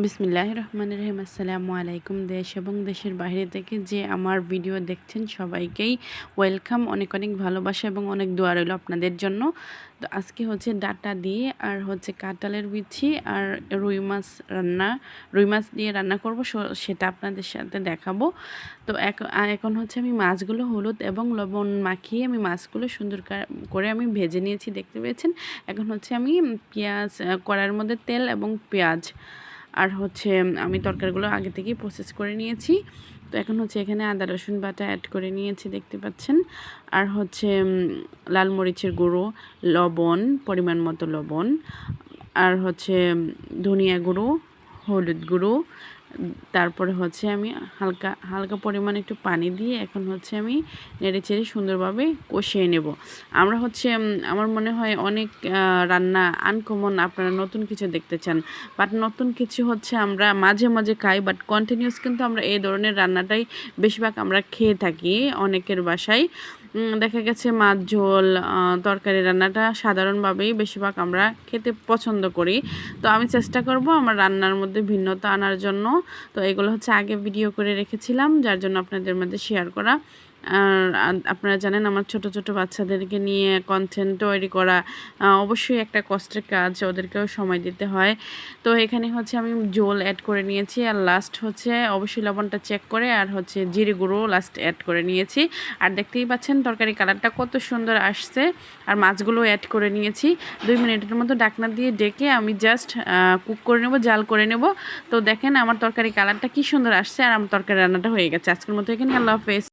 বিসমিল্লাহির রহমানির রহিম। আসসালামু আলাইকুম। দেশ এবং দেশের বাইরে থেকে যে আমার ভিডিও দেখছেন সবাইকেই ওয়েলকাম, অনেক অনেক ভালোবাসা এবং অনেক দোয়া রইল আপনাদের জন্য। তো আজকে হচ্ছে ডাটা দিয়ে আর হচ্ছে কাঁঠালের বিচি আর রুই মাছ দিয়ে রান্না করব, সেটা আপনাদের সাথে দেখাবো। তো এখন হচ্ছে আমি মাছগুলো হলুদ এবং লবণ মাখিয়ে আমি মাছগুলো সুন্দর করে আমি ভেজে নিয়েছি, দেখতে পেয়েছেন। এখন হচ্ছে আমি পেঁয়াজ, কড়াইয়ের মধ্যে তেল এবং পেঁয়াজ আর হচ্ছে আমি তরকারিগুলো আগে থেকেই প্রসেস করে নিয়েছি। তো এখন হচ্ছে এখানে আদা রসুন বাটা অ্যাড করে নিয়েছি, দেখতে পাচ্ছেন। আর হচ্ছে লাল মরিচের গুঁড়ো, লবণ, পরিমাণ মতো লবণ, আর হচ্ছে ধনিয়া গুঁড়ো, হলুদ গুঁড়ো, তারপরে হচ্ছে আমি হালকা হালকা পরিমাণে একটু পানি দিয়ে এখন হচ্ছে আমি নেড়েচেড়ে সুন্দরভাবে কষিয়ে নেব। আমরা হচ্ছে আমার মনে হয় অনেক রান্না আনকমন, আপনারা নতুন কিছু দেখতে চান, বাট নতুন কিছু হচ্ছে আমরা মাঝে মাঝে খাই, বাট কন্টিনিউস কিন্তু আমরা এই ধরনের রান্নাটাই বেশিরভাগ আমরা খেয়ে থাকি অনেকের বাসায়। দেখা গেছে মাছ ঝোল, তরকারি রান্নাটা সাধারণভাবেই বেশিরভাগ আমরা খেতে পছন্দ করি। তো আমি চেষ্টা করব আমার রান্নার মধ্যে ভিন্নতা আনার জন্য। তো এগুলো হচ্ছে আগে ভিডিও করে রেখেছিলাম, যার জন্য আপনাদের মধ্যে শেয়ার করা। আর আপনারা জানেন আমার ছোট ছোট বাচ্চাদেরকে নিয়ে কন্টেন্ট তৈরি করা অবশ্যই একটা কষ্টের কাজ, ওদেরকেও সময় দিতে হয়। তো এখানে হচ্ছে আমি ঝোল অ্যাড করে নিয়েছি, আর লাস্ট হচ্ছে অবশ্যই লবণটা চেক করে আর হচ্ছে জিরে গুঁড়ো লাস্ট অ্যাড করে নিয়েছি। আর দেখতেই পাচ্ছেন তরকারি কালারটা কত সুন্দর আসছে। আর মাছগুলো অ্যাড করে নিয়েছি। 2 মিনিটের মতো ঢাকনা দিয়ে ডেকে আমি জাস্ট কুক করে নেব, জাল করে নেব। তো দেখেন আমার তরকারি কালারটা কি সুন্দর আসছে, আর আমার তরকারি রান্নাটা হয়ে গেছে। আজকের মতো এখানে, আল্লাহ হাফেজ।